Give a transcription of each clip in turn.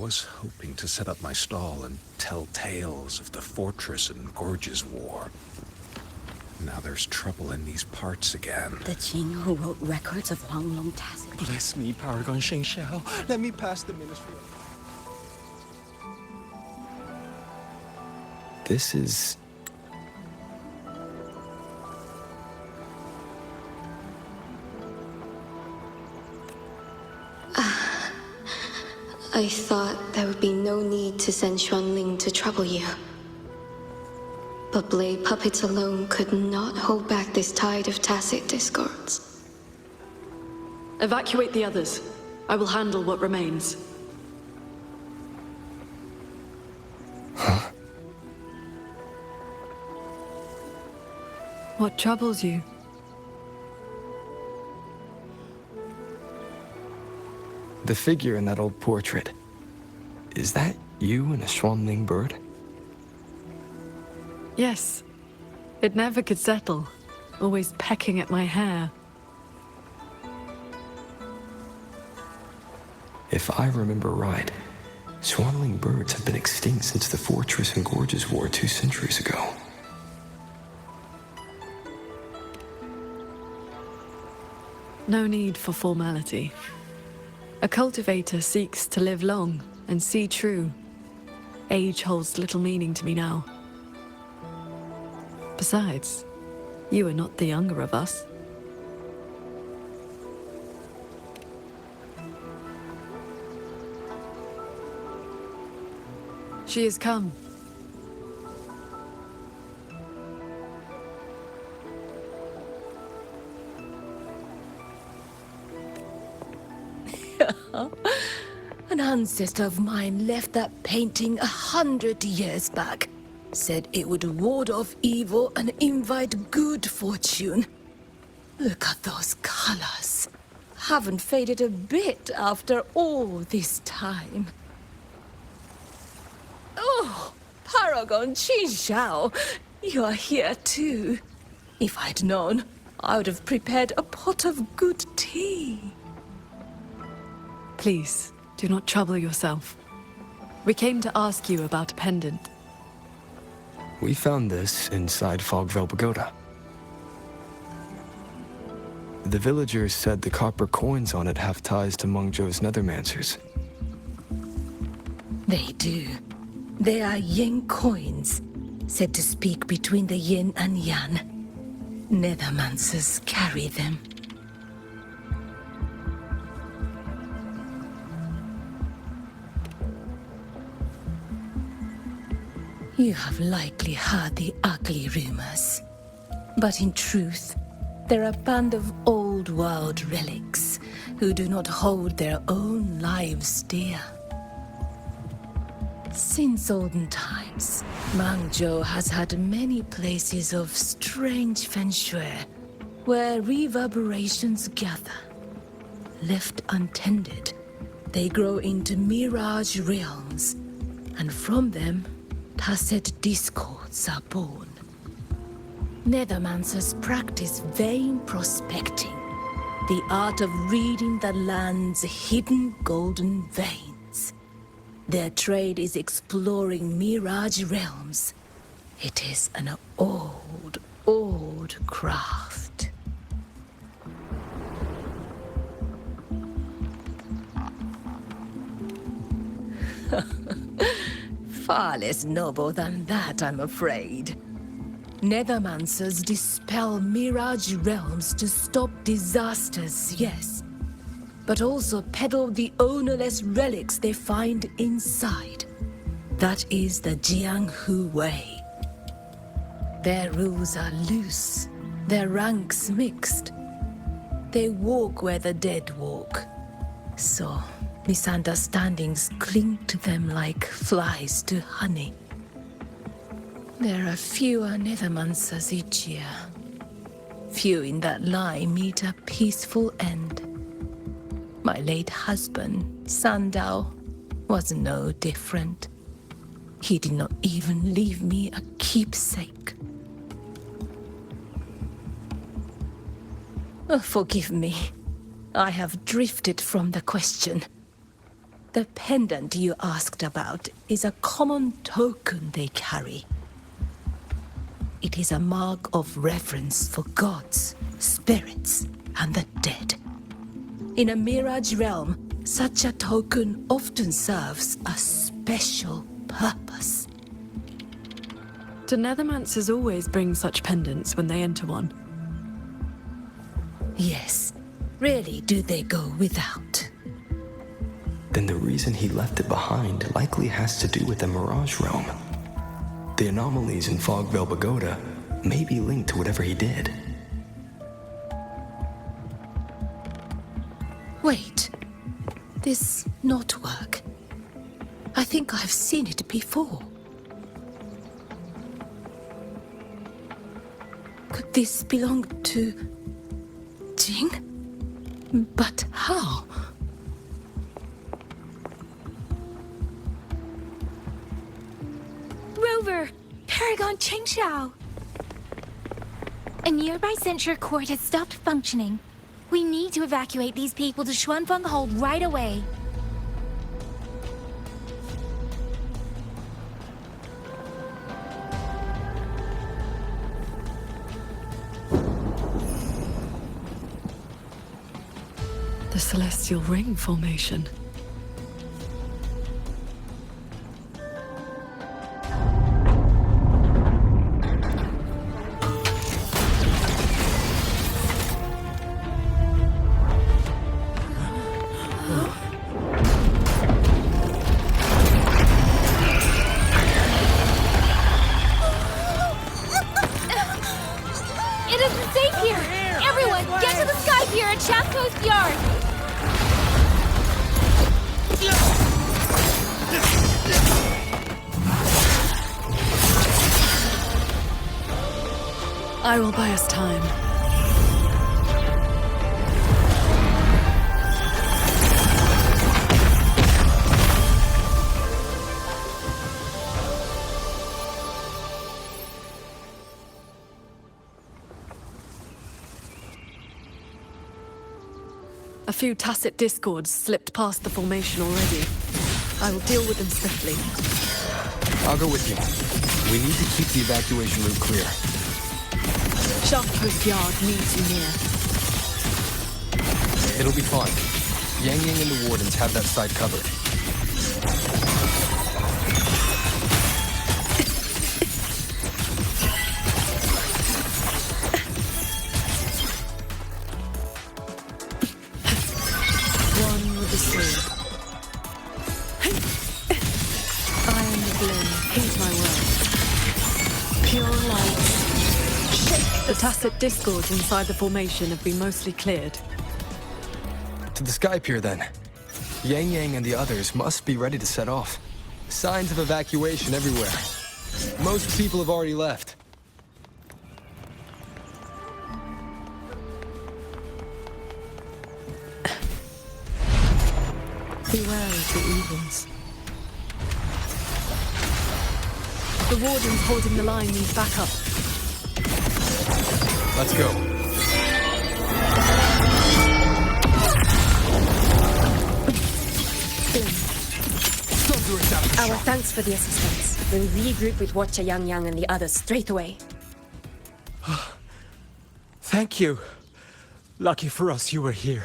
was hoping to set up my stall and tell tales of the Fortress and Gorges War. Now there's trouble in these parts again. The Jing who wrote records of Huanglong Tacit. Bless me, Paragon Sheng Xiao. Let me pass the ministry. This is... I thought there would be no need to send Xuanling to trouble you. But blade puppets alone could not hold back this tide of tacit discords. Evacuate the others. I will handle what remains. Huh? What troubles you? The figure in that old portrait. Is that you and a Xuanling bird? Yes. It never could settle. Always pecking at my hair. If I remember right, Xuanling birds have been extinct since the Fortress and Gorges War 2 centuries ago. No need for formality. A cultivator seeks to live long and see true. Age holds little meaning to me now. Besides, you are not the younger of us. She has come. An ancestor of mine left that painting 100 years back. Said it would ward off evil and invite good fortune. Look at those colors. Haven't faded a bit after all this time. Oh, Paragon Qin Xiao, you're here too. If I'd known, I would have prepared a pot of good tea. Please, do not trouble yourself. We came to ask you about a pendant. We found this inside Fogville Pagoda. The villagers said the copper coins on it have ties to Mengzhou's nethermancers. They do. They are yin coins, said to speak between the yin and yang. Nethermancers carry them. You have likely heard the ugly rumors. But in truth, they're a band of old-world relics who do not hold their own lives dear. Since olden times, Mengzhou has had many places of strange feng shui, where reverberations gather. Left untended, they grow into mirage realms, and from them, tacit discords are born. Nethermancers practice vain prospecting, the art of reading the land's hidden golden veins. Their trade is exploring mirage realms. It is an old, old craft. Far less noble than that, I'm afraid. Nethermancers dispel mirage realms to stop disasters, yes. But also peddle the ownerless relics they find inside. That is the Jianghu way. Their rules are loose, their ranks mixed. They walk where the dead walk. So, misunderstandings cling to them like flies to honey. There are fewer Nethermancers each year. Few in that line meet a peaceful end. My late husband, Sandao, was no different. He did not even leave me a keepsake. Oh, forgive me. I have drifted from the question. The pendant you asked about is a common token they carry. It is a mark of reverence for gods, spirits, and the dead. In a Mirage realm, such a token often serves a special purpose. Do Nethermancers always bring such pendants when they enter one? Yes. Rarely do they go without. Then the reason he left it behind likely has to do with the Mirage Realm. The anomalies in Fogvale Pagoda may be linked to whatever he did. Wait. This knotwork. I think I've seen it before. Could this belong to Jing? But how? Rover! Paragon Qingxiao! A nearby censure court has stopped functioning. We need to evacuate these people to Xuanfeng Hold right away. The Celestial Ring formation. It isn't safe here! Everyone, get to the sky pier at Chaff Coast Yard! I will buy us time. A few tacit discords slipped past the formation already. I will deal with them swiftly. I'll go with you. We need to keep the evacuation route clear. Shaft Post Yard needs you near. It'll be fine. Yang Yang and the Wardens have that site covered. One with the sword. I am the gloom. Heed my word. Pure light. The tacit discords inside the formation have been mostly cleared. To the sky pier, then. Yang Yang and the others must be ready to set off. Signs of evacuation everywhere. Most people have already left. Beware of the evils. The wardens holding the line need backup. Let's go. Our thanks for the assistance. We'll regroup with Watcher Yang Yang and the others straight away. Thank you. Lucky for us you were here.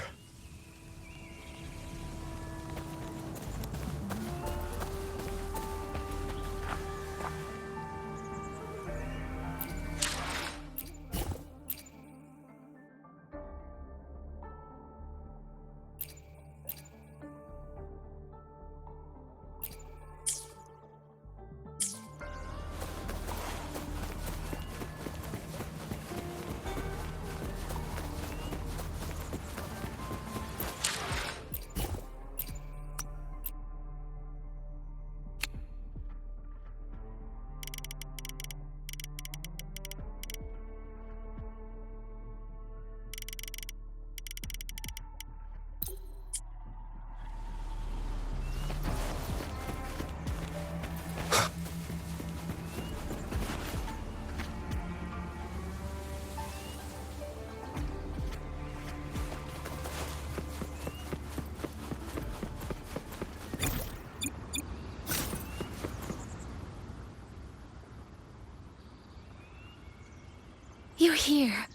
here.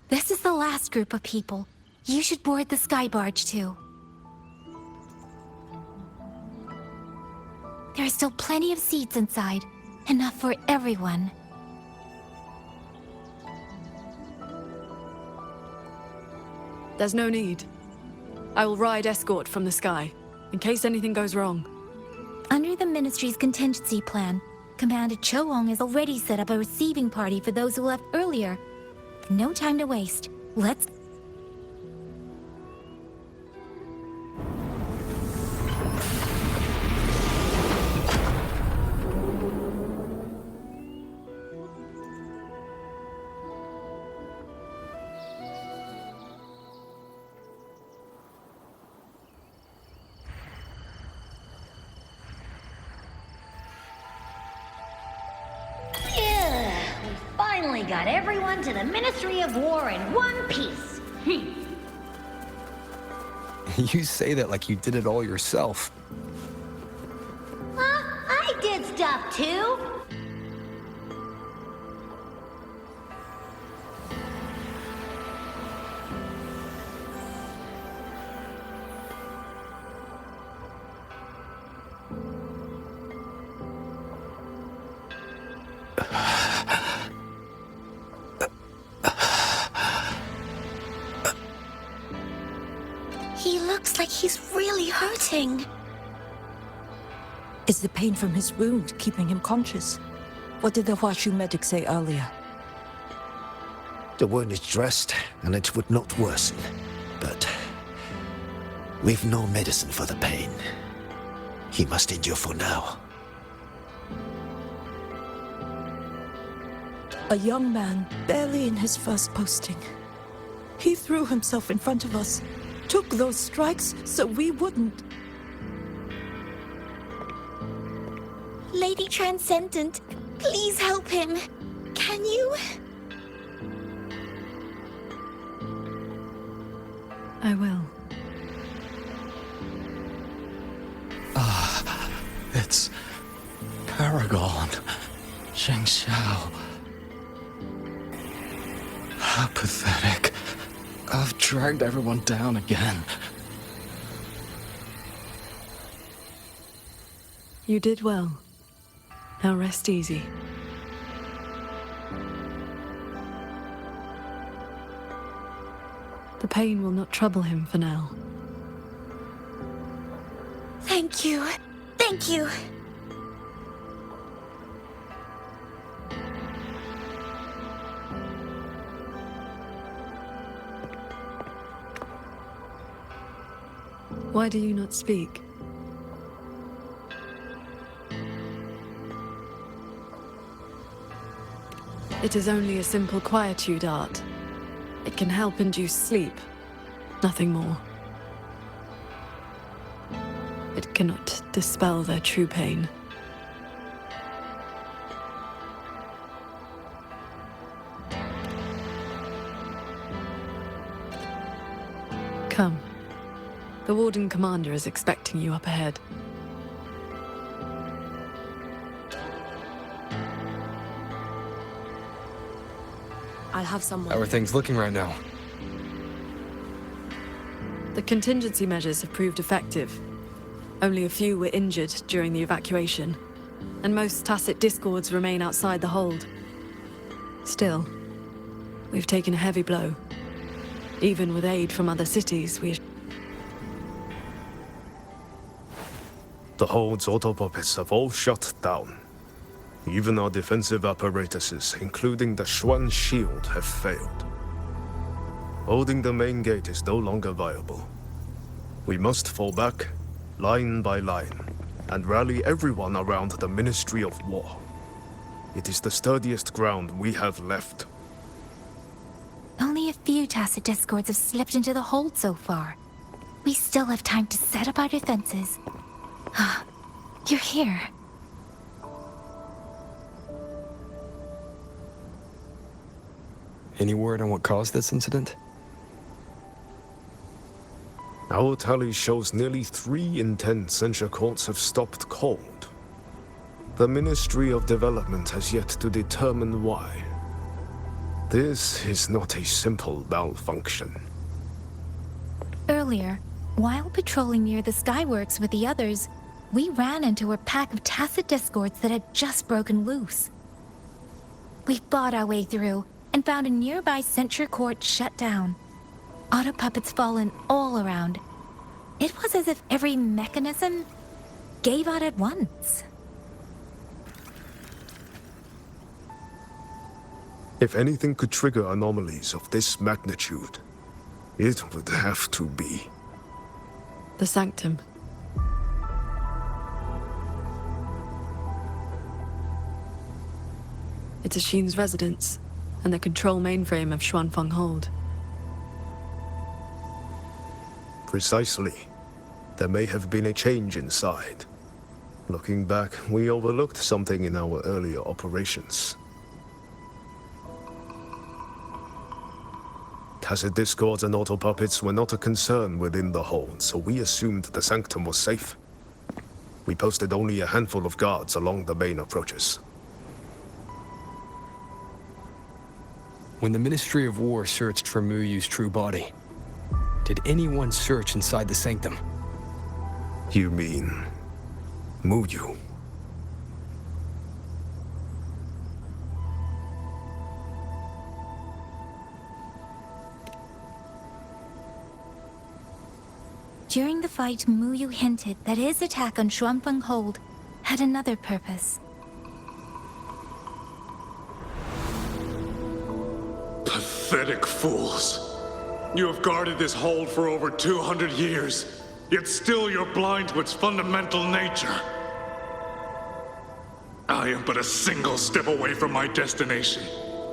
This is the last group of people. You should board the sky barge too. There are still plenty of seats inside. Enough for everyone. There's no need. I will ride escort from the sky, in case anything goes wrong. Under the Ministry's contingency plan, Commander Choong has already set up a receiving party for those who left earlier. No time to waste. Let's... Finally got everyone to the Ministry of War in one piece. You say that like you did it all yourself. I did stuff too. He looks like he's really hurting. Is the pain from his wound keeping him conscious? What did the Huashu medic say earlier? The wound is dressed, and it would not worsen. But we've no medicine for the pain. He must endure for now. A young man, barely in his first posting. He threw himself in front of us, took those strikes so we wouldn't. Lady Transcendent, please help him. Can you? I will. It's Paragon. Sheng Xiao. How pathetic. I've dragged everyone down again. You did well. Now rest easy. The pain will not trouble him for now. Thank you. Thank you. Why do you not speak? It is only a simple quietude art. It can help induce sleep, nothing more. It cannot dispel their true pain. Come. The Warden Commander is expecting you up ahead. I'll have someone. How are things looking right now? The contingency measures have proved effective. Only a few were injured during the evacuation, and most tacit discords remain outside the hold. Still, we've taken a heavy blow. Even with aid from other cities, The hold's autopuppets have all shut down. Even our defensive apparatuses, including the Xuan shield, have failed. Holding the main gate is no longer viable. We must fall back, line by line, and rally everyone around the Ministry of War. It is the sturdiest ground we have left. Only a few tacit discords have slipped into the hold so far. We still have time to set up our defenses. You're here. Any word on what caused this incident? Our tally shows nearly 3 in 10 censure courts have stopped cold. The Ministry of Development has yet to determine why. This is not a simple malfunction. Earlier, while patrolling near the Skyworks with the others, we ran into a pack of Tacet Discords that had just broken loose. We fought our way through and found a nearby censure court shut down. Auto puppets fallen all around. It was as if every mechanism gave out at once. If anything could trigger anomalies of this magnitude, it would have to be The Sanctum. It's Ashin's residence, and the control mainframe of Xuanfeng Hold. Precisely. There may have been a change inside. Looking back, we overlooked something in our earlier operations. Tacet Discords and auto puppets were not a concern within the hold, so we assumed the Sanctum was safe. We posted only a handful of guards along the main approaches. When the Ministry of War searched for Muyu's true body, did anyone search inside the Sanctum? You mean Muyu? During the fight, Muyu hinted that his attack on Xuanfeng Hold had another purpose. Pathetic fools. You have guarded this hold for over 200 years, yet still you're blind to its fundamental nature. I am but a single step away from my destination.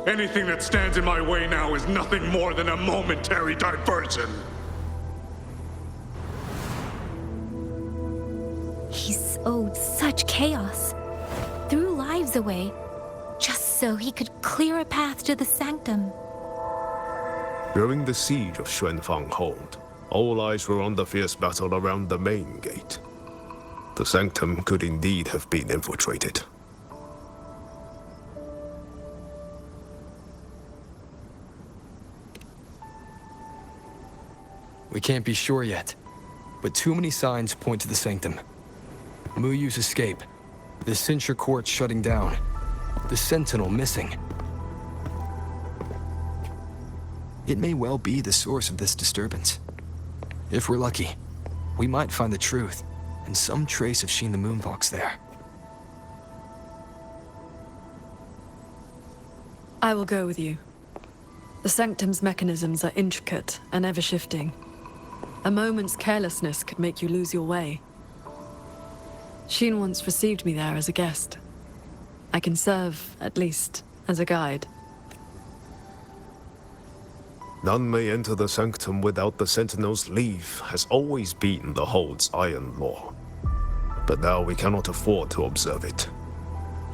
Anything that stands in my way now is nothing more than a momentary diversion. He sowed such chaos, threw lives away, just so he could clear a path to the Sanctum. During the siege of Xuanfeng Hold, all eyes were on the fierce battle around the main gate. The Sanctum could indeed have been infiltrated. We can't be sure yet, but too many signs point to the Sanctum. Muyu's escape, the censure court shutting down, the Sentinel missing. It may well be the source of this disturbance. If we're lucky, we might find the truth and some trace of Sheen the Moonfox there. I will go with you. The Sanctum's mechanisms are intricate and ever-shifting. A moment's carelessness could make you lose your way. Sheen once received me there as a guest. I can serve, at least, as a guide. None may enter the Sanctum without the Sentinel's leave has always been the Hold's iron law. But now we cannot afford to observe it.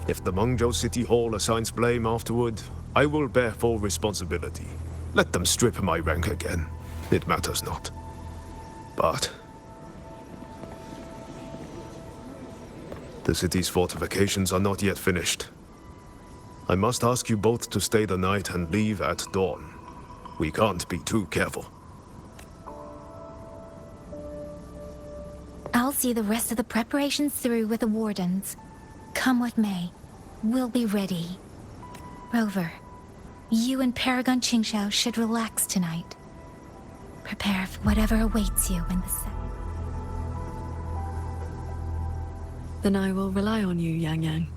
If the Mengzhou City Hall assigns blame afterward, I will bear full responsibility. Let them strip my rank again. It matters not. But the city's fortifications are not yet finished. I must ask you both to stay the night and leave at dawn. We can't be too careful. I'll see the rest of the preparations through with the Wardens. Come what may, we'll be ready. Rover, you and Paragon Qingxiao should relax tonight. Prepare for whatever awaits you in the set. Then I will rely on you, Yang Yang.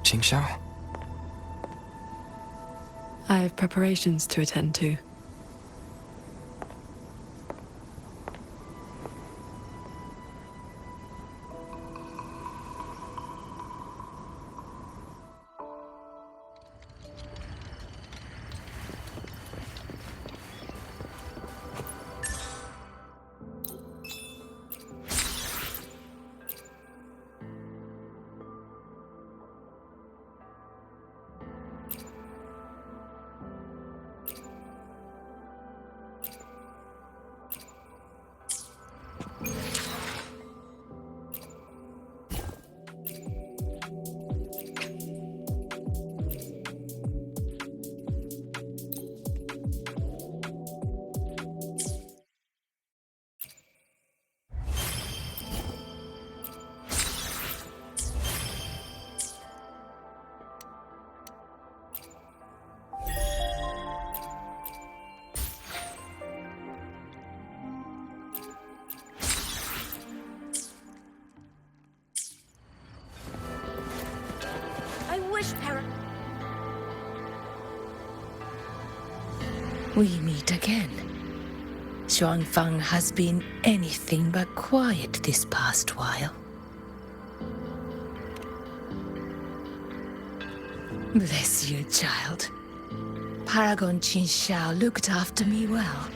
Qingxiao? I have preparations to attend to. We meet again. Xuanfang has been anything but quiet this past while. Bless you, child. Paragon Qin Xiao looked after me well,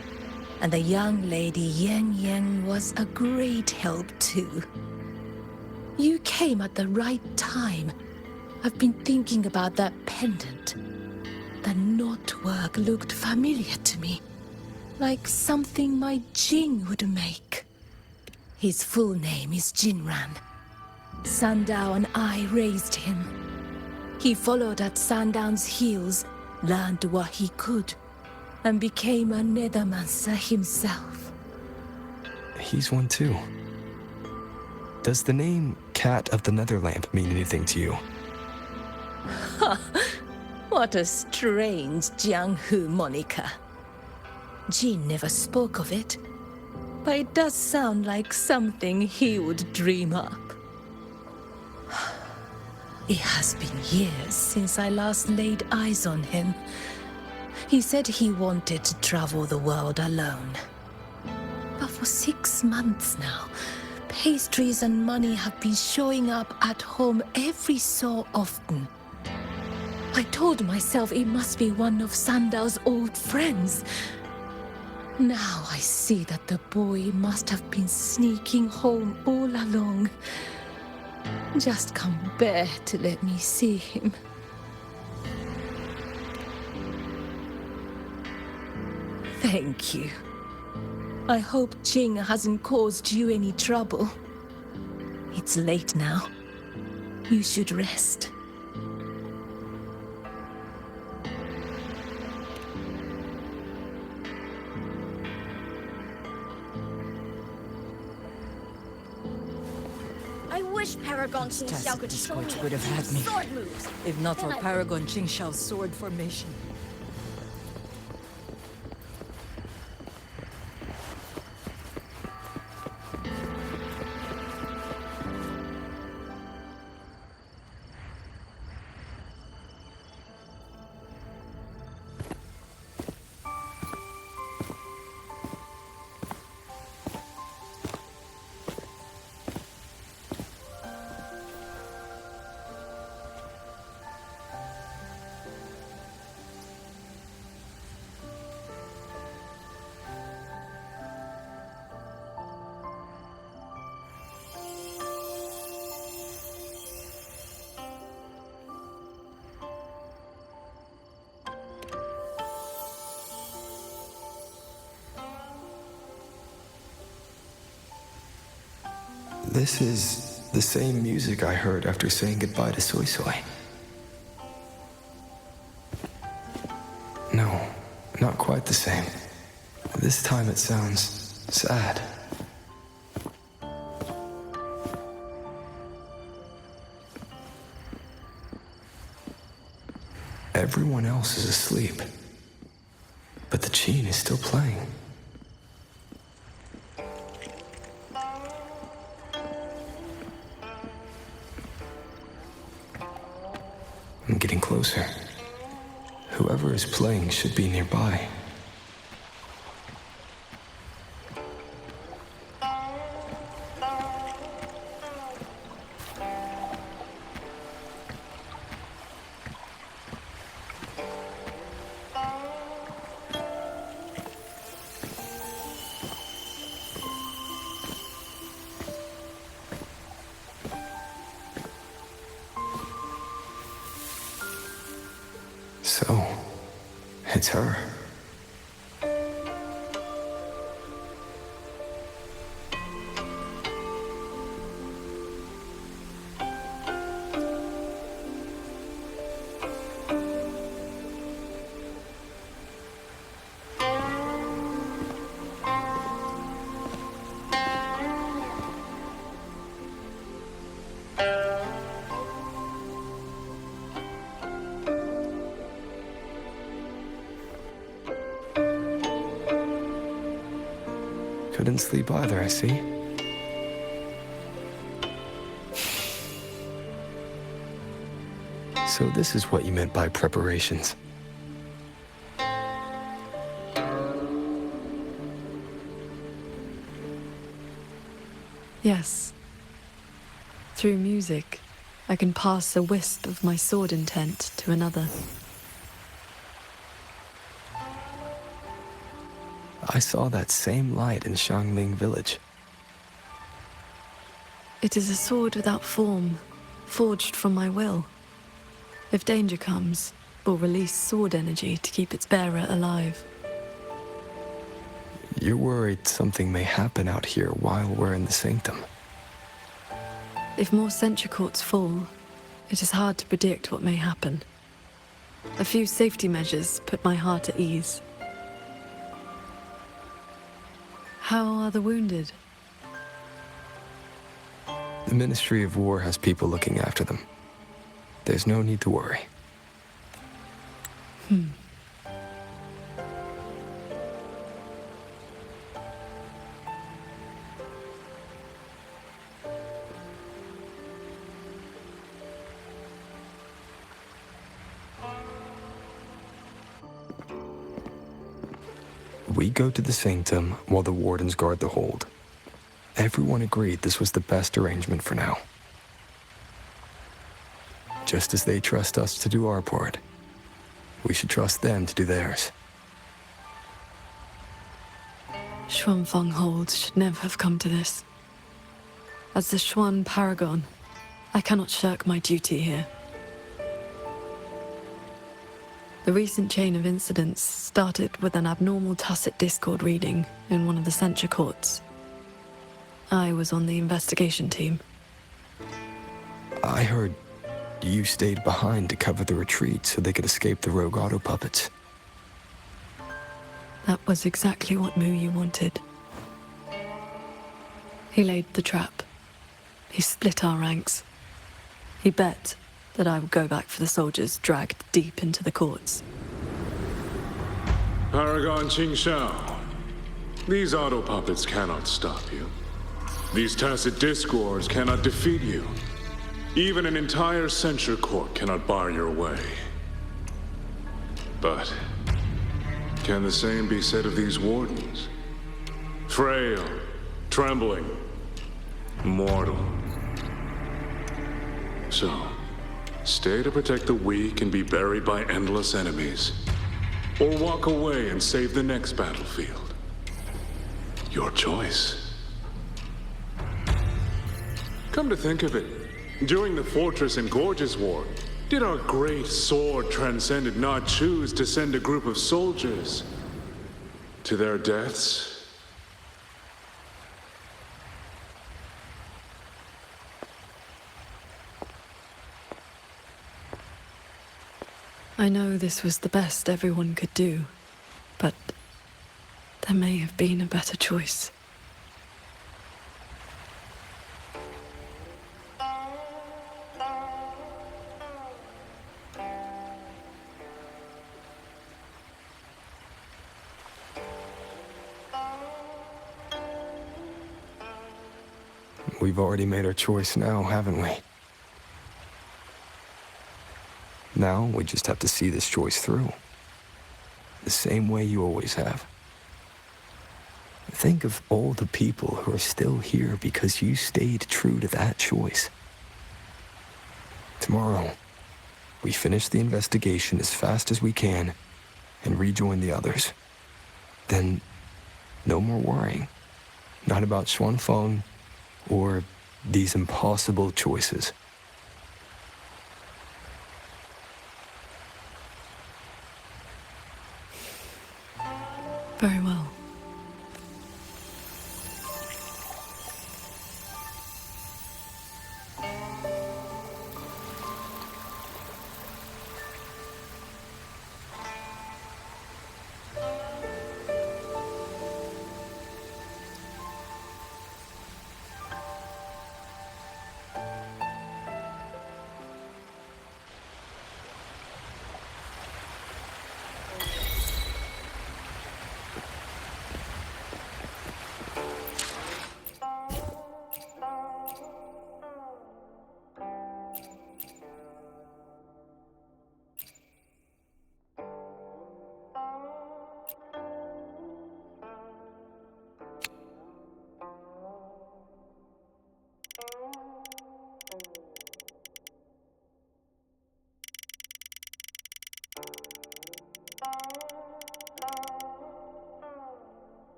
and the young lady Yang Yang was a great help too. You came at the right time. I've been thinking about that pendant. The knotwork looked familiar to me, like something my Jing would make. His full name is Jinran. Sandao and I raised him. He followed at Sandown's heels, learned what he could, and became a Nethermancer himself. He's one too. Does the name Cat of the Netherlamp mean anything to you? Ha! What a strange Jianghu moniker. Jin never spoke of it, but it does sound like something he would dream up. It has been years since I last laid eyes on him. He said he wanted to travel the world alone. But for 6 months now, pastries and money have been showing up at home every so often. I told myself it must be one of Sandao's old friends. Now I see that the boy must have been sneaking home all along. Just can't bear to let me see him. Thank you. I hope Jing hasn't caused you any trouble. It's late now. You should rest. I wish Paragon Qin Xiao could show me would have had me, sword moves. if not for Then I- Paragon Qing Xiao's sword formation. This is the same music I heard after saying goodbye to Soy Soy. No, not quite the same. This time it sounds sad. Everyone else is asleep, but the Qin is still playing. I'm getting closer. Whoever is playing should be nearby. So, it's her. Couldn't sleep either, I see. So this is what you meant by preparations. Yes. Through music, I can pass a wisp of my sword intent to another. I saw that same light in Shangling village. It is a sword without form, forged from my will. If danger comes, will release sword energy to keep its bearer alive. You're worried something may happen out here while we're in the sanctum. If more sentry courts fall, it is hard to predict what may happen. A few safety measures put my heart at ease. How are the wounded? The Ministry of War has people looking after them. There's no need to worry. We go to the sanctum while the wardens guard the hold. Everyone agreed this was the best arrangement for now. Just as they trust us to do our part, we should trust them to do theirs. Xuanfeng Hold should never have come to this. As the Xuan Paragon, I cannot shirk my duty here. The recent chain of incidents started with an abnormal tacit discord reading in one of the censure courts. I was on the investigation team. I heard you stayed behind to cover the retreat so they could escape the rogue auto puppets. That was exactly what Muyu wanted. He laid the trap. He split our ranks. He bet that I would go back for the soldiers dragged deep into the courts. Paragon Qingshao, these auto puppets cannot stop you. These tacit discords cannot defeat you. Even an entire censure court cannot bar your way. But can the same be said of these wardens? Frail, trembling, mortal. So, stay to protect the weak and be buried by endless enemies. Or walk away and save the next battlefield. Your choice. Come to think of it, during the Fortress and Gorges War, did our great sword transcendent not choose to send a group of soldiers to their deaths? I know this was the best everyone could do, but there may have been a better choice. We've already made our choice now, haven't we? Now, we just have to see this choice through. The same way you always have. Think of all the people who are still here because you stayed true to that choice. Tomorrow, we finish the investigation as fast as we can and rejoin the others. Then, no more worrying. Not about Xuanfeng or these impossible choices. Very well.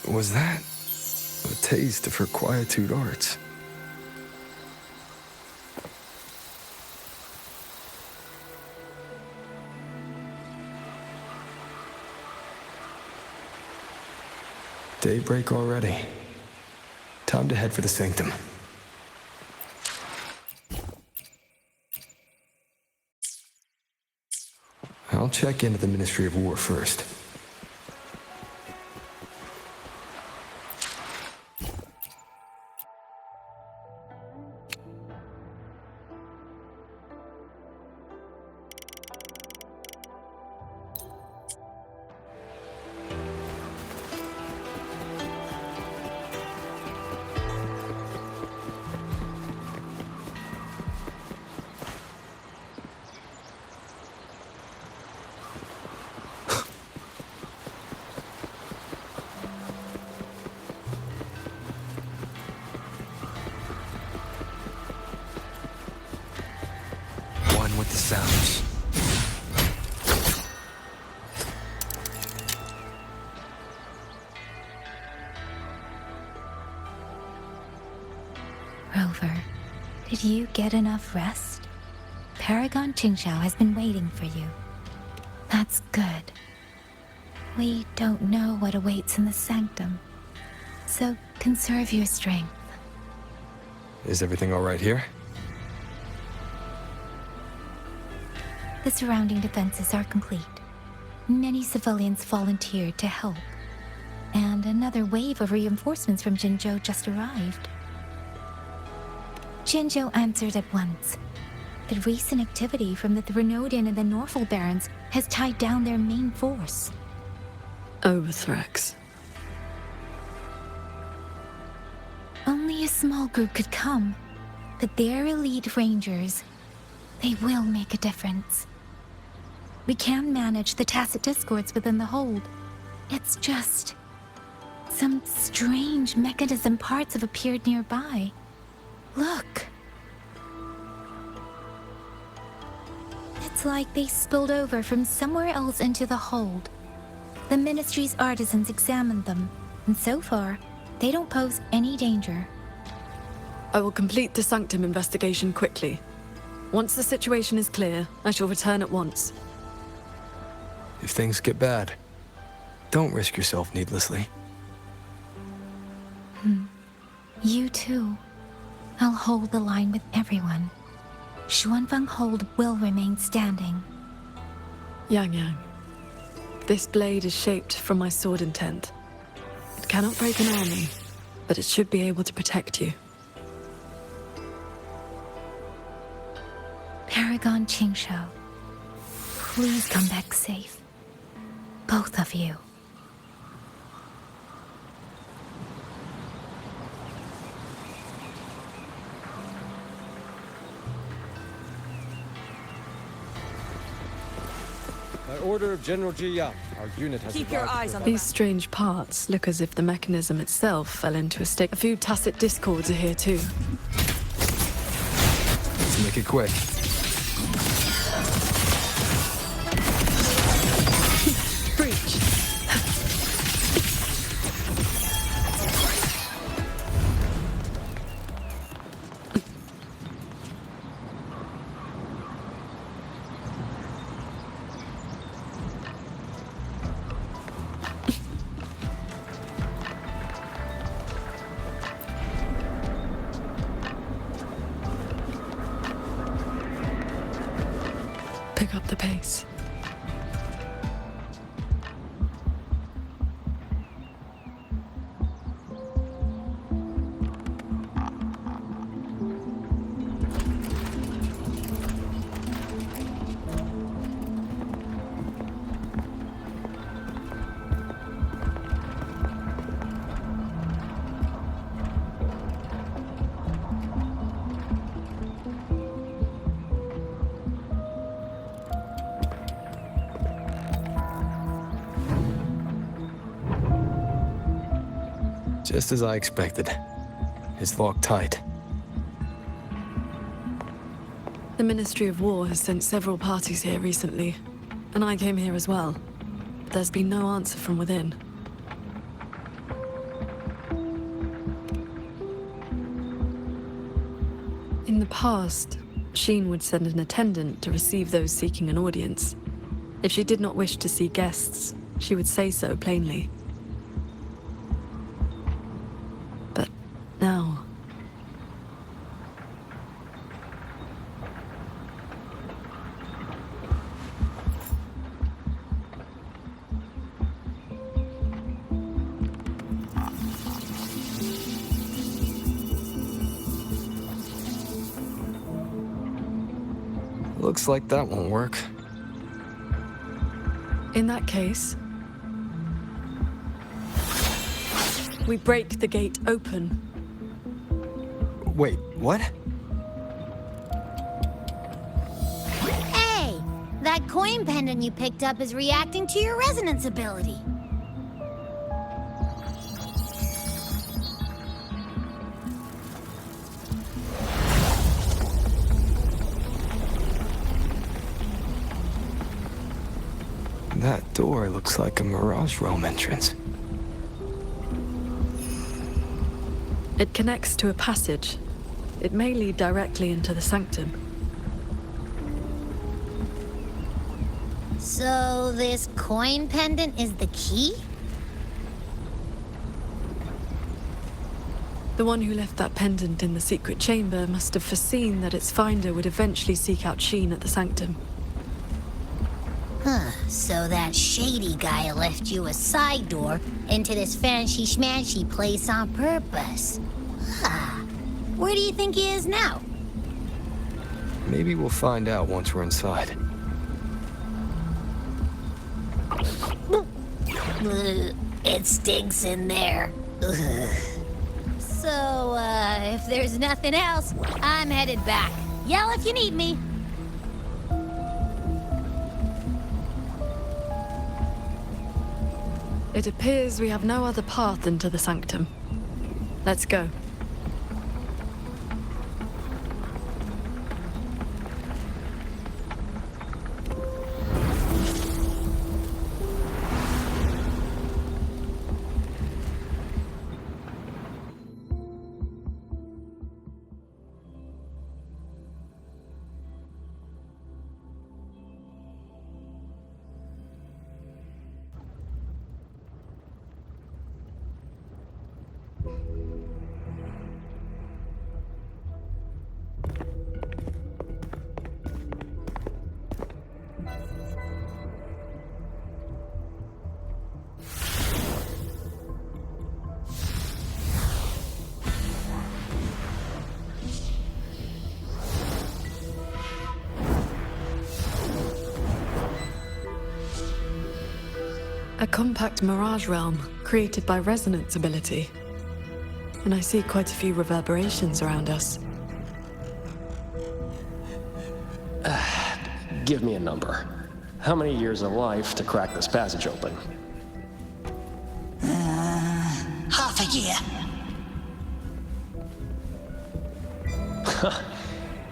Was that a taste of her quietude arts? Daybreak already. Time to head for the sanctum. I'll check into the Ministry of War first. With the sounds. Rover, did you get enough rest? Paragon Qingxiao has been waiting for you. That's good. We don't know what awaits in the sanctum, so conserve your strength. Is everything all right here? The surrounding defenses are complete. Many civilians volunteered to help, and another wave of reinforcements from Jinzhou just arrived. Jinzhou answered at once. The recent activity from the Threnodian and the Norful Barons has tied down their main force. Overthrex. Only a small group could come, but their elite rangers, they will make a difference. We can manage the tacit discords within the hold. It's just... some strange mechanism parts have appeared nearby. Look. It's like they spilled over from somewhere else into the hold. The Ministry's artisans examined them, and so far, they don't pose any danger. I will complete the Sanctum investigation quickly. Once the situation is clear, I shall return at once. If things get bad, don't risk yourself needlessly. You too. I'll hold the line with everyone. Xuanfeng Hold will remain standing. Yang Yang, this blade is shaped from my sword intent. It cannot break an army, but it should be able to protect you. Paragon Qingxiao, please come back safe. Both of you. By order of General Ji Yao, our unit has Keep your eyes on These strange parts look as if the mechanism itself fell into a state. A few tacit discords are here too. Let's make it quick. Breach. Pick up the pace. Just as I expected. It's locked tight. The Ministry of War has sent several parties here recently, and I came here as well. But there's been no answer from within. In the past, Sheen would send an attendant to receive those seeking an audience. If she did not wish to see guests, she would say so plainly. But now... Looks like that won't work. In that case, we break the gate open. Wait, what? Hey! That coin pendant you picked up is reacting to your resonance ability. That door looks like a Mirage Realm entrance. It connects to a passage. It may lead directly into the sanctum. So this coin pendant is the key? The one who left that pendant in the secret chamber must have foreseen that its finder would eventually seek out Sheen at the sanctum. Huh, so that shady guy left you a side door into this fancy-schmancy place on purpose. Huh. Where do you think he is now? Maybe we'll find out once we're inside. It stinks in there. Ugh. So, if there's nothing else, I'm headed back. Yell if you need me. It appears we have no other path into the sanctum. Let's go. A compact mirage realm created by resonance ability. And I see quite a few reverberations around us. Give me a number. How many years of life to crack this passage open? Half a year.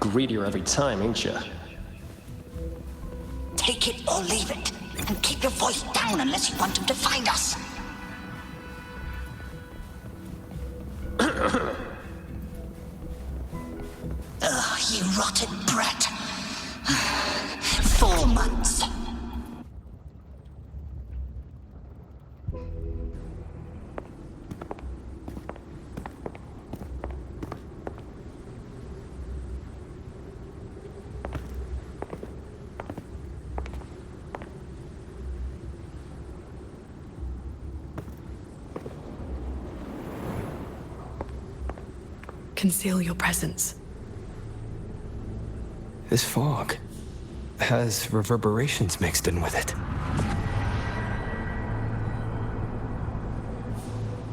Greedier every time, ain't you? Take it or leave it. And keep your voice down unless you want them to find us. Ugh, you rotted brat. 4 months. Conceal your presence. This fog has reverberations mixed in with it.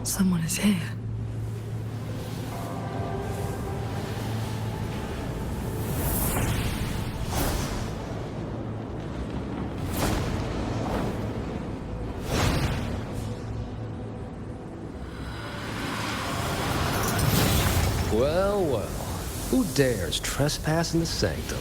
Someone is here. Well, well. Who dares trespass in the sanctum?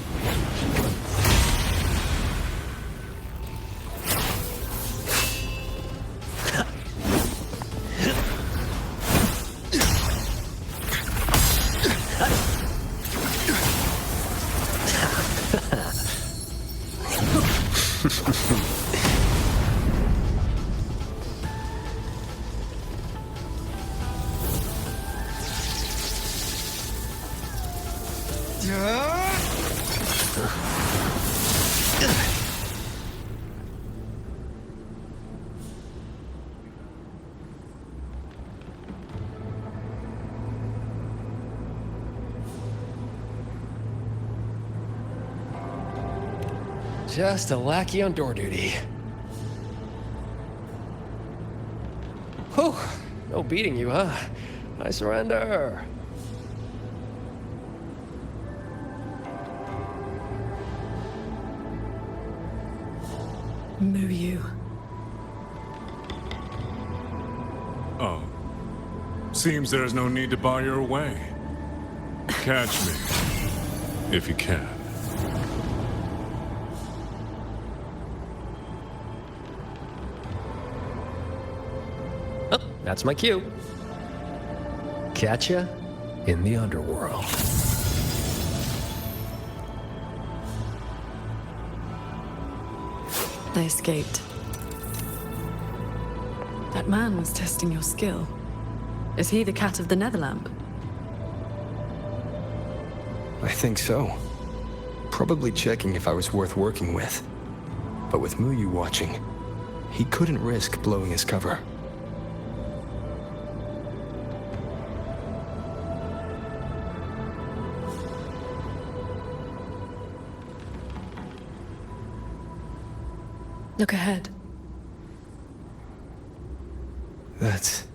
Just a lackey on door duty. Whew, no beating you, huh? I surrender. Muyu. Oh. Seems there's no need to bar your way. Catch me. If you can. Oh, that's my cue. Catch ya in the underworld. They escaped. That man was testing your skill. Is he the cat of the Netherlamp? I think so. Probably checking if I was worth working with. But with Muyu watching, he couldn't risk blowing his cover. Look ahead. That's...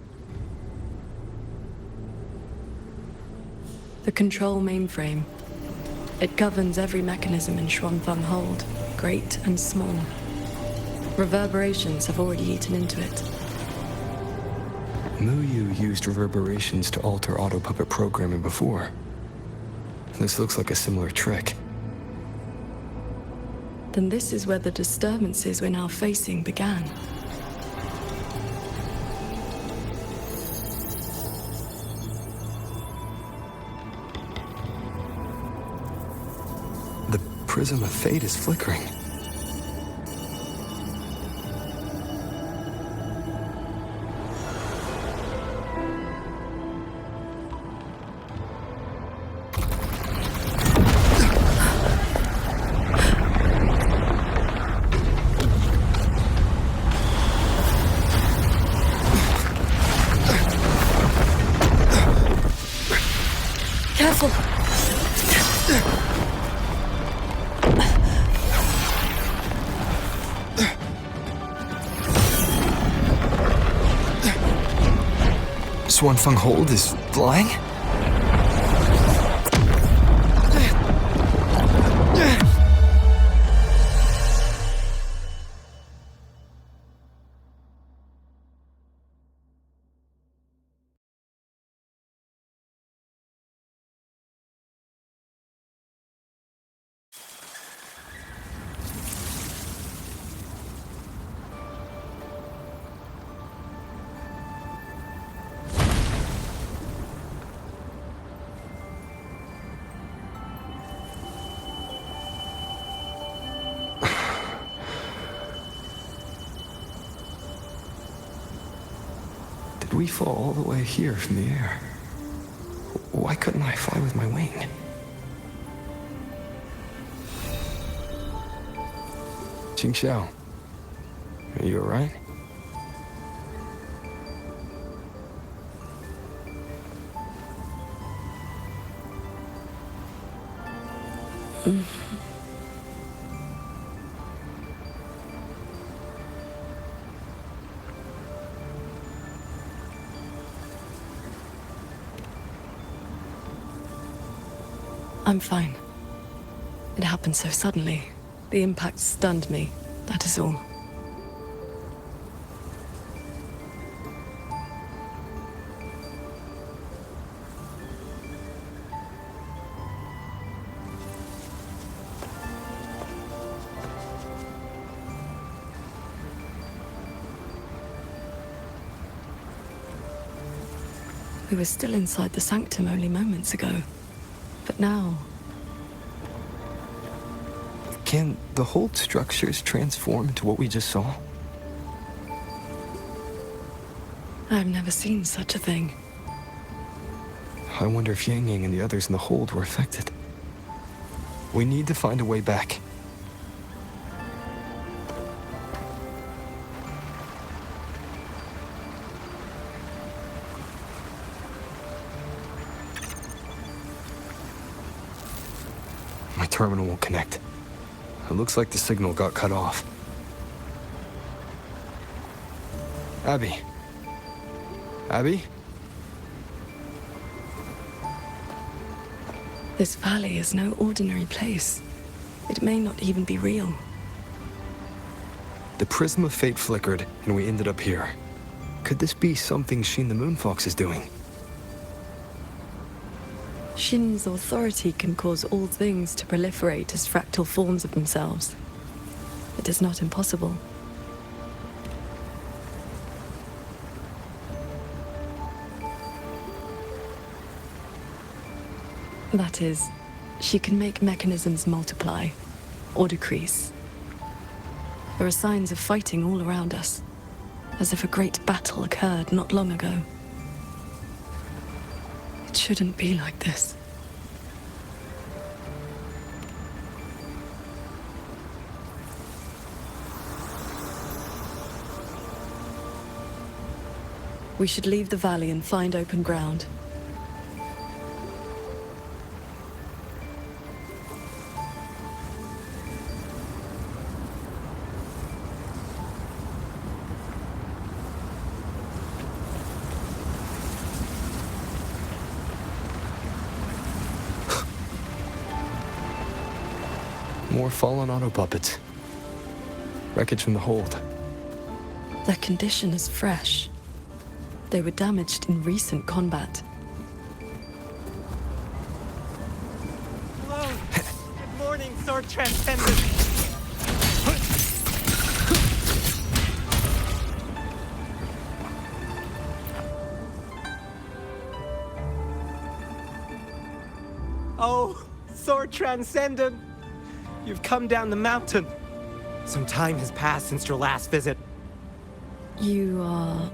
The control mainframe. It governs every mechanism in Xuanfeng Hold, great and small. Reverberations have already eaten into it. Muyu used reverberations to alter auto-puppet programming before. This looks like a similar trick. Then this is where the disturbances we're now facing began. The prism of fate is flickering. Careful! Xuanfeng Hold is flying? Did we fall all the way here from the air? Why couldn't I fly with my wing? Qingxiao, are you alright? I'm fine. It happened so suddenly. The impact stunned me, that is all. We were still inside the sanctum only moments ago. But now... Can the whole structures transform into what we just saw? I've never seen such a thing. I wonder if Yang Yang and the others in the hold were affected. We need to find a way back. My terminal won't connect. It looks like the signal got cut off. Abby? Abby? This valley is no ordinary place. It may not even be real. The prism of fate flickered, and we ended up here. Could this be something Shin the Moonfox is doing? Shin's authority can cause all things to proliferate as fractal forms of themselves. It is not impossible. That is, she can make mechanisms multiply, or decrease. There are signs of fighting all around us, as if a great battle occurred not long ago. It shouldn't be like this. We should leave the valley and find open ground. More fallen auto puppets. Wreckage from the hold. Their condition is fresh. They were damaged in recent combat. Hello! Good morning, Sword Transcendent! Oh, Sword Transcendent! You've come down the mountain. Some time has passed since your last visit. You are...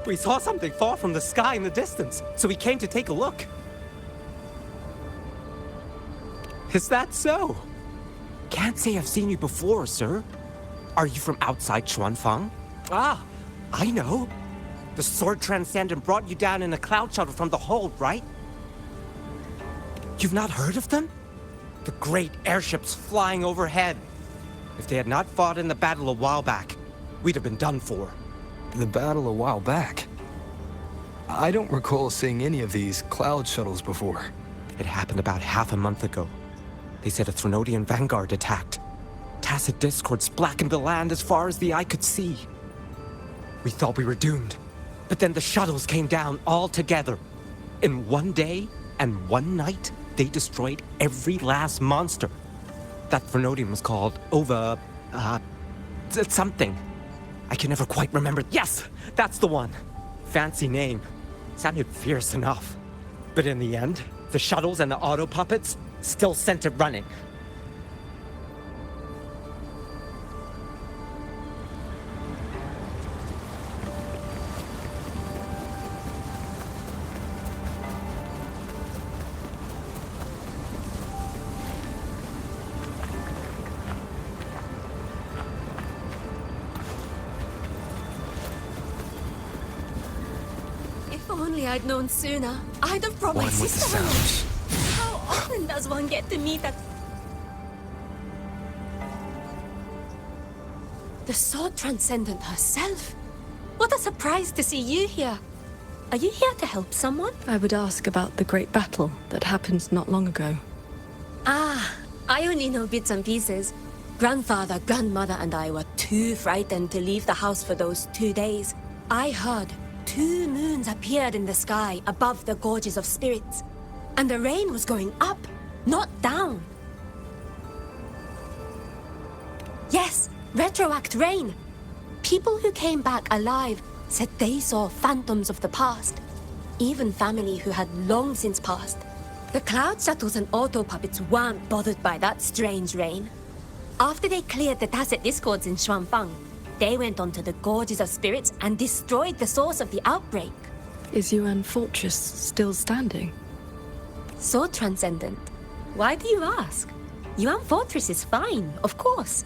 We saw something fall from the sky in the distance, so we came to take a look. Is that so? Can't say I've seen you before, sir. Are you from outside Xuanfang? Ah, I know. The Sword Transcendent brought you down in a cloud shuttle from the hold, right? You've not heard of them? The great airships flying overhead. If they had not fought in the battle a while back, we'd have been done for. The battle a while back? I don't recall seeing any of these cloud shuttles before. It happened about half a month ago. They said a Threnodian vanguard attacked. Tacit discords blackened the land as far as the eye could see. We thought we were doomed, but then the shuttles came down all together. In one day and one night, they destroyed every last monster. That Threnodian was called something. I can never quite remember. Yes, that's the one. Fancy name. Sounded fierce enough. But in the end, the shuttles and the auto puppets still sent it running. If only I'd known sooner, I'd have brought my One with the sister along. sounds. How often does one get to meet that? The Sword Transcendent herself. What a surprise to see you here. Are you here to help someone? I would ask about the great battle that happened not long ago. Ah, I only know bits and pieces. Grandfather, grandmother, and I were too frightened to leave the house for those 2 days. I heard 2 moons appeared in the sky above the gorges of spirits. And the rain was going up, not down. Yes, retroact rain. People who came back alive said they saw phantoms of the past. Even family who had long since passed. The cloud shuttles and auto puppets weren't bothered by that strange rain. After they cleared the Tacit Discords in Xuanfang, they went on to the Gorges of Spirits and destroyed the source of the outbreak. Is Yuan Fortress still standing? So transcendent. Why do you ask? Yuan Fortress is fine, of course.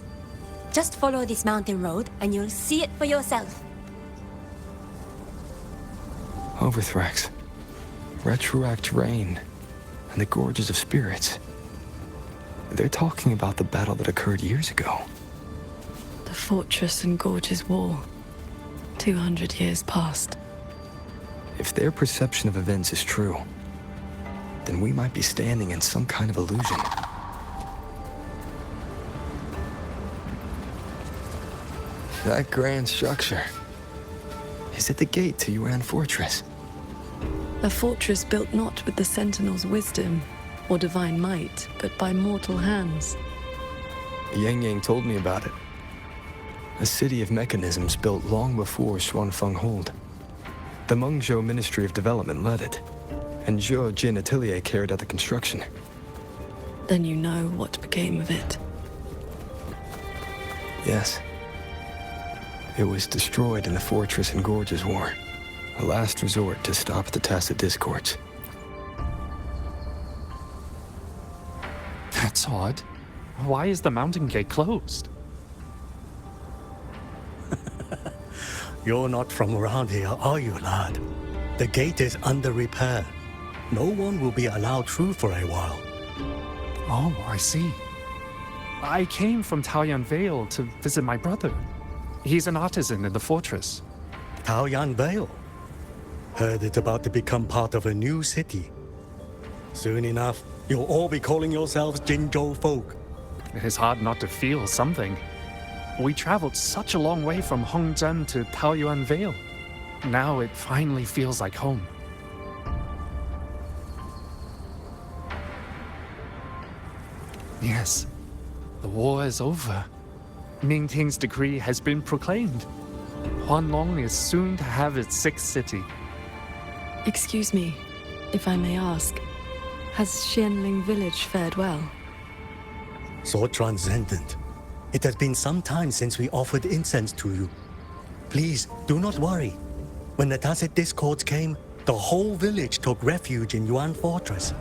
Just follow this mountain road and you'll see it for yourself. Overthrax, retroact terrain, and the Gorges of Spirits. They're talking about the battle that occurred years ago. The Fortress and Gorges War. 200 years past. If their perception of events is true, then we might be standing in some kind of illusion. That grand structure. Is it the gate to Yuan Fortress? A fortress built not with the Sentinel's wisdom or divine might, but by mortal hands. Yang Yang told me about it. A city of mechanisms built long before Xuanfeng Hold. The Mengzhou Ministry of Development led it, and Zhou Jin Atelier carried out the construction. Then you know what became of it. Yes. It was destroyed in the Fortress and Gorges War, a last resort to stop the Tacit Discords. That's odd. Why is the mountain gate closed? You're not from around here, are you, lad? The gate is under repair. No one will be allowed through for a while. Oh, I see. I came from Taoyuan Vale to visit my brother. He's an artisan in the fortress. Taoyuan Vale? Heard it's about to become part of a new city. Soon enough, you'll all be calling yourselves Jinzhou folk. It is hard not to feel something. We traveled such a long way from Hongzhen to Taoyuan Vale. Now it finally feels like home. Yes, the war is over. Ming Ting's decree has been proclaimed. Huanlong is soon to have its sixth city. Excuse me, if I may ask, has Xianling village fared well? So transcendent. It has been some time since we offered incense to you. Please, do not worry. When the Tacit Discords came, the whole village took refuge in Yuan Fortress.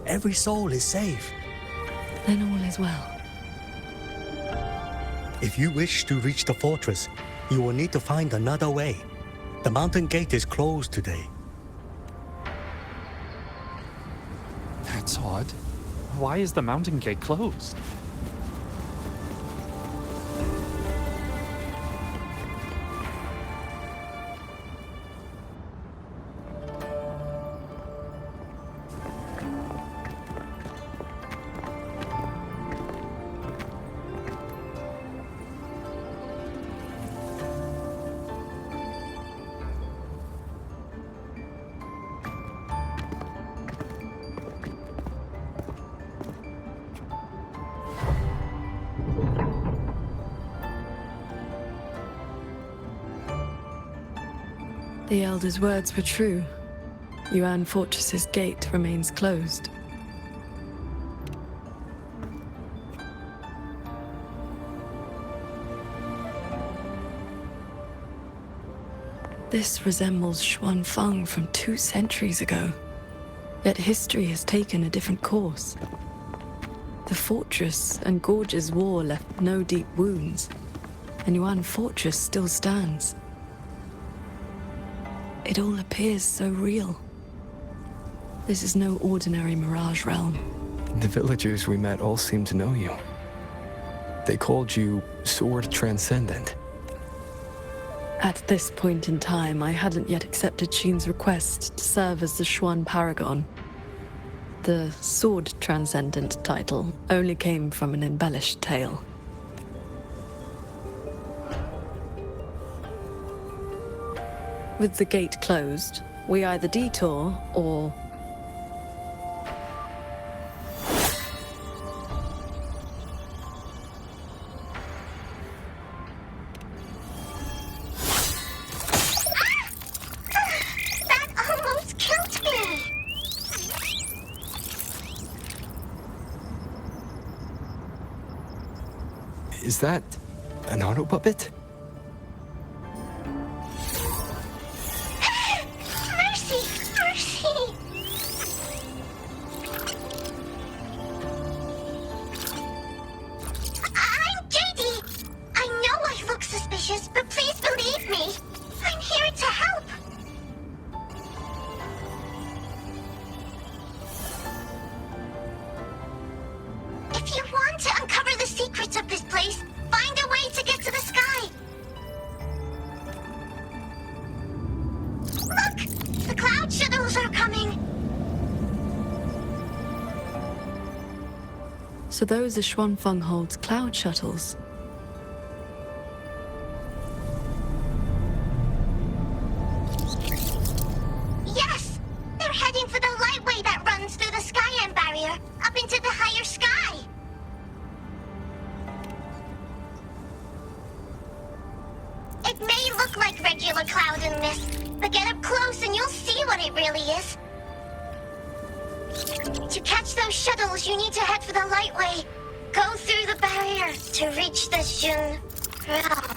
Every soul is safe. Then all is well. If you wish to reach the fortress, you will need to find another way. The mountain gate is closed today. That's odd. Why is the mountain gate closed? The Elder's words were true. Yuan Fortress's gate remains closed. This resembles Xuanfang from 2 centuries ago. Yet history has taken a different course. The Fortress and Gorges War left no deep wounds, and Yuan Fortress still stands. It all appears so real. This is no ordinary Mirage realm. The villagers we met all seemed to know you. They called you Sword Transcendent. At this point in time, I hadn't yet accepted Qin's request to serve as the Xuan Paragon. The Sword Transcendent title only came from an embellished tale. With the gate closed, we either detour or... That almost killed me! Is that an auto puppet? Mercy! Mercy! I'm Katie! I know I look suspicious, but please believe me. I'm here to help. If you want to uncover the secrets of this place, find a way to get to the sky. Look! The cloud shuttles are coming! So those are Xuanfeng Hold's cloud shuttles. Yes! They're heading for the lightway that runs through the Skyend barrier, up into the higher sky! It may look like regular cloud and mist, but get up close and you'll see what it really is. To catch those shuttles, you need to head for the lightway. Go through the barrier to reach the Shun realm.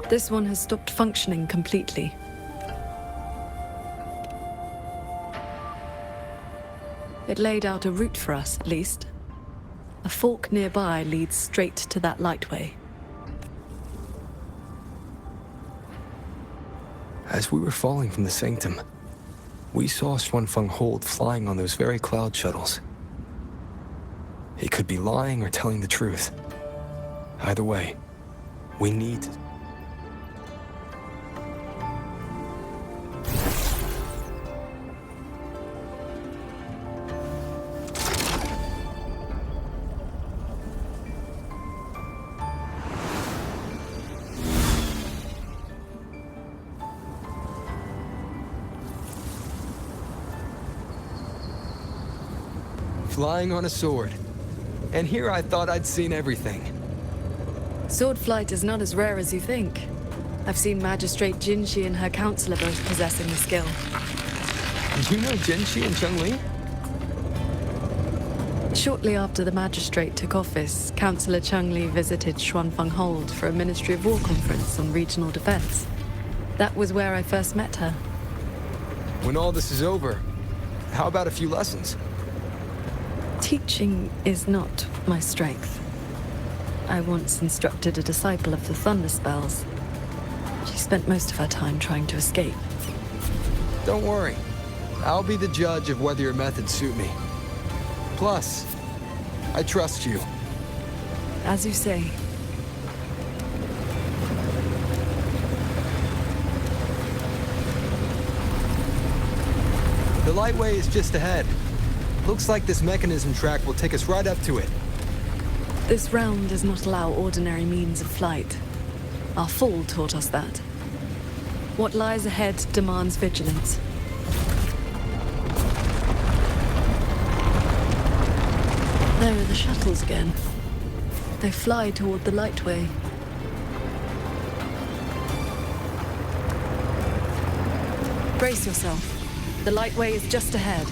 This one has stopped functioning completely. It laid out a route for us, at least. A fork nearby leads straight to that lightway. As we were falling from the sanctum, we saw Xuanfeng Hold flying on those very cloud shuttles. He could be lying or telling the truth. Either way, we need... Flying on a sword. And here I thought I'd seen everything. Sword flight is not as rare as you think. I've seen Magistrate Jinxi and her counselor both possessing the skill. You know Jinxi and Cheng-Li? Shortly after the magistrate took office, Councillor Cheng-Li visited Xuanfeng Hold for a Ministry of War conference on regional defense. That was where I first met her. When all this is over, how about a few lessons? Teaching is not my strength. I once instructed a disciple of the Thunder Spells. She spent most of her time trying to escape. Don't worry. I'll be the judge of whether your methods suit me. Plus, I trust you. As you say. The lightway is just ahead. Looks like this mechanism track will take us right up to it. This realm does not allow ordinary means of flight. Our fall taught us that. What lies ahead demands vigilance. There are the shuttles again. They fly toward the lightway. Brace yourself. The lightway is just ahead.